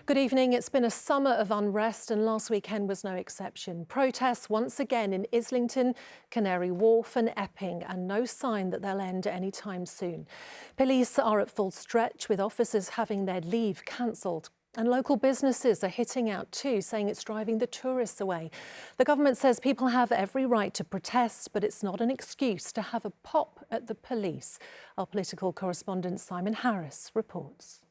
Good evening. It's been a summer of unrest and last weekend was no exception. Protests once again in Islington, Canary Wharf and Epping, and no sign that they'll end anytime soon. Police are at full stretch with officers having their leave cancelled. And local businesses are hitting out too, saying it's driving the tourists away. The government says people have every right to protest, but it's not an excuse to have a pop at the police. Our political correspondent Simon Harris reports.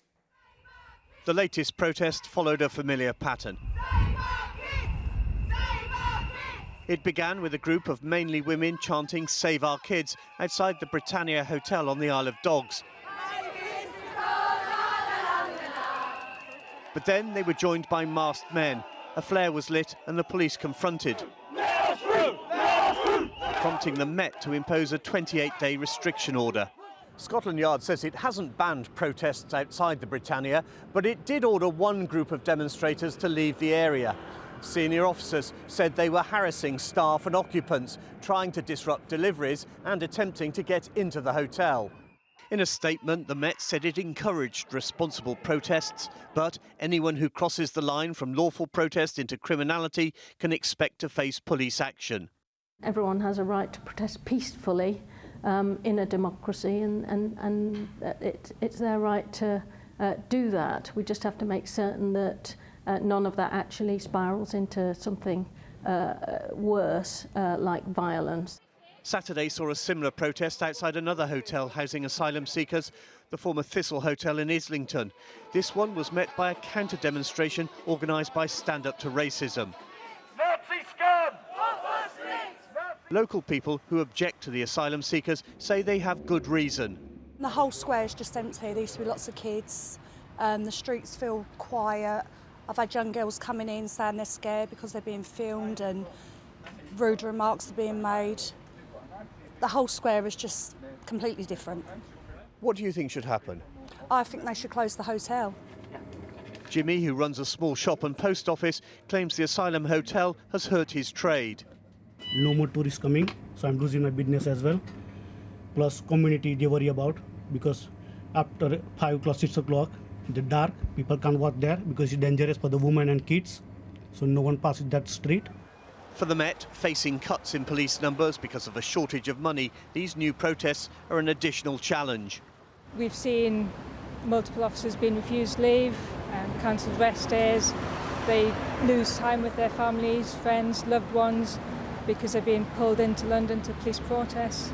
The latest protest followed a familiar pattern. It began with a group of mainly women chanting "Save our kids" outside the Britannia Hotel on the Isle of Dogs. But then they were joined by masked men. A flare was lit and the police confronted, prompting the Met to impose a 28-day restriction order. Scotland Yard says it hasn't banned protests outside the Britannia, but it did order one group of demonstrators to leave the area. Senior officers said they were harassing staff and occupants, trying to disrupt deliveries and attempting to get into the hotel. In a statement, the Met said it encouraged responsible protests, but anyone who crosses the line from lawful protest into criminality can expect to face police action. Everyone has a right to protest peacefully in a democracy, and it's their right to do that. We just have to make certain that none of that actually spirals into something worse, like violence. Saturday saw a similar protest outside another hotel housing asylum seekers, the former Thistle Hotel in Islington. This one was met by a counter-demonstration organised by Stand Up to Racism. Nazi scum! Local people who object to the asylum seekers say they have good reason. The whole square is just empty. There used to be lots of kids. The streets feel quiet. I've had young girls coming in saying they're scared because they're being filmed and rude remarks are being made. The whole square is just completely different. What do you think should happen? I think they should close the hotel. Jimmy, who runs a small shop and post office, claims the asylum hotel has hurt his trade. No more tourists coming, so I'm losing my business as well. Plus community they worry about, because after 5 o'clock, 6 o'clock, in the dark, people can't walk there because it's dangerous for the women and kids. So no one passes that street. For the Met, facing cuts in police numbers because of a shortage of money, these new protests are an additional challenge. We've seen multiple officers being refused leave, cancelled rest days. They lose time with their families, friends, loved ones, because they're being pulled into London to police protests.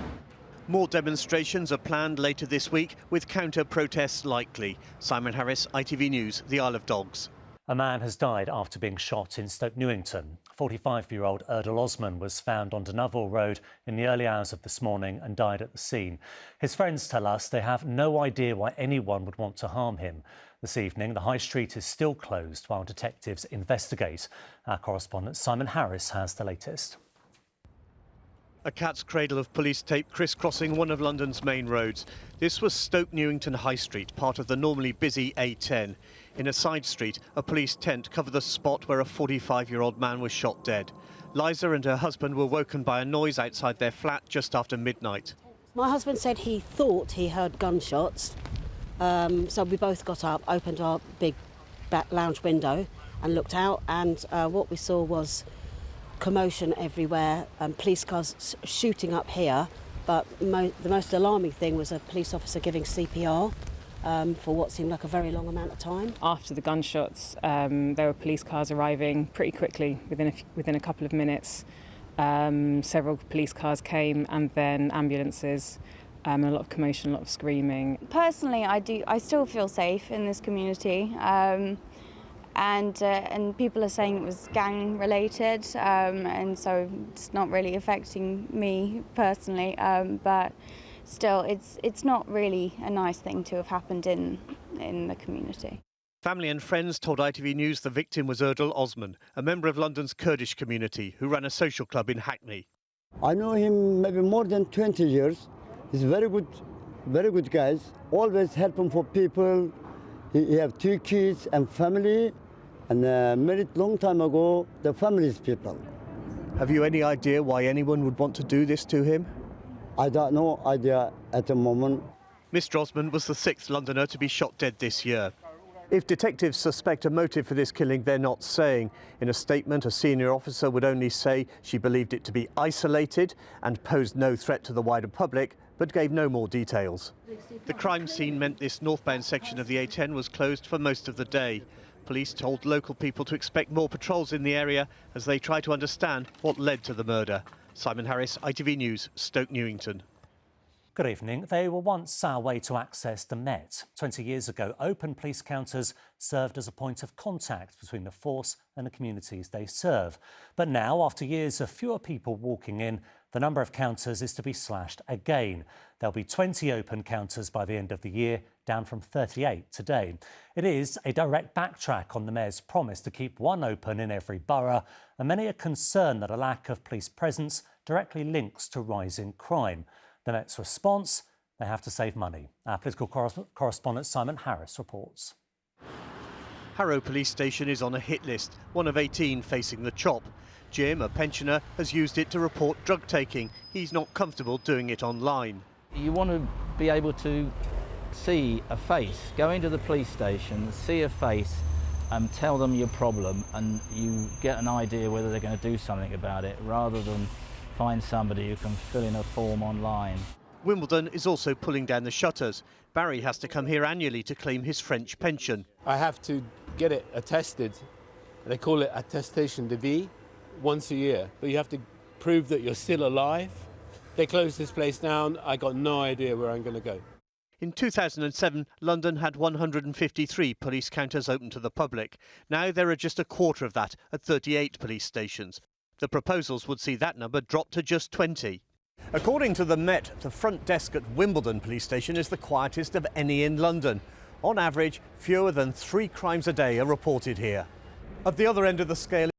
More demonstrations are planned later this week, with counter-protests likely. Simon Harris, ITV News, the Isle of Dogs. A man has died after being shot in Stoke Newington. 45-year-old Erdal Osman was found on Dynevor Road in the early hours of this morning and died at the scene. His friends tell us they have no idea why anyone would want to harm him. This evening, the High Street is still closed while detectives investigate. Our correspondent Simon Harris has the latest. A cat's cradle of police tape crisscrossing one of London's main roads. This was Stoke Newington High Street, part of the normally busy A10. In a side street, a police tent covered the spot where a 45-year-old man was shot dead. Liza and her husband were woken by a noise outside their flat just after midnight. My husband said he thought he heard gunshots, so we both got up, opened our big back lounge window and looked out, and what we saw was commotion everywhere, police cars shooting up here, but the most alarming thing was a police officer giving CPR for what seemed like a very long amount of time. After the gunshots, there were police cars arriving pretty quickly, within a couple of minutes. Several police cars came and then ambulances, a lot of commotion, a lot of screaming. Personally, I still feel safe in this community. And people are saying it was gang related, and so it's not really affecting me personally, but still it's not really a nice thing to have happened in the community. Family and friends told ITV News the victim was Erdal Osman, a member of London's Kurdish community who ran a social club in Hackney. I know him maybe more than 20 years. He's very good guy, always helping for people. He have 2 kids and family. And married long time ago, the family's people. Have you any idea why anyone would want to do this to him? I got no idea at the moment. Mr Osman was the 6th Londoner to be shot dead this year. If detectives suspect a motive for this killing, they're not saying. In a statement, a senior officer would only say she believed it to be isolated and posed no threat to the wider public, but gave no more details. The crime scene meant this northbound section of the A10 was closed for most of the day. Police told local people to expect more patrols in the area as they try to understand what led to the murder. Simon Harris, ITV News, Stoke Newington. Good evening. They were once our way to access the Met. 20 years ago, open police counters served as a point of contact between the force and the communities they serve. But now, after years of fewer people walking in, the number of counters is to be slashed again. There'll be 20 open counters by the end of the year, down from 38 today. It is a direct backtrack on the Mayor's promise to keep one open in every borough, and many are concerned that a lack of police presence directly links to rising crime. The Met's response? They have to save money. Our political correspondent Simon Harris reports. Harrow Police Station is on a hit list, one of 18 facing the chop. Jim, a pensioner, has used it to report drug taking. He's not comfortable doing it online. You want to be able to see a face, go into the police station, see a face and tell them your problem, and you get an idea whether they're going to do something about it, rather than find somebody who can fill in a form online. Wimbledon is also pulling down the shutters. Barry has to come here annually to claim his French pension. I have to get it attested. They call it attestation de vie, once a year. But you have to prove that you're still alive. They closed this place down. I got no idea where I'm going to go. In 2007, London had 153 police counters open to the public. Now there are just a quarter of that at 38 police stations. The proposals would see that number drop to just 20. According to the Met, the front desk at Wimbledon Police Station is the quietest of any in London. On average, fewer than 3 crimes a day are reported here. At the other end of the scale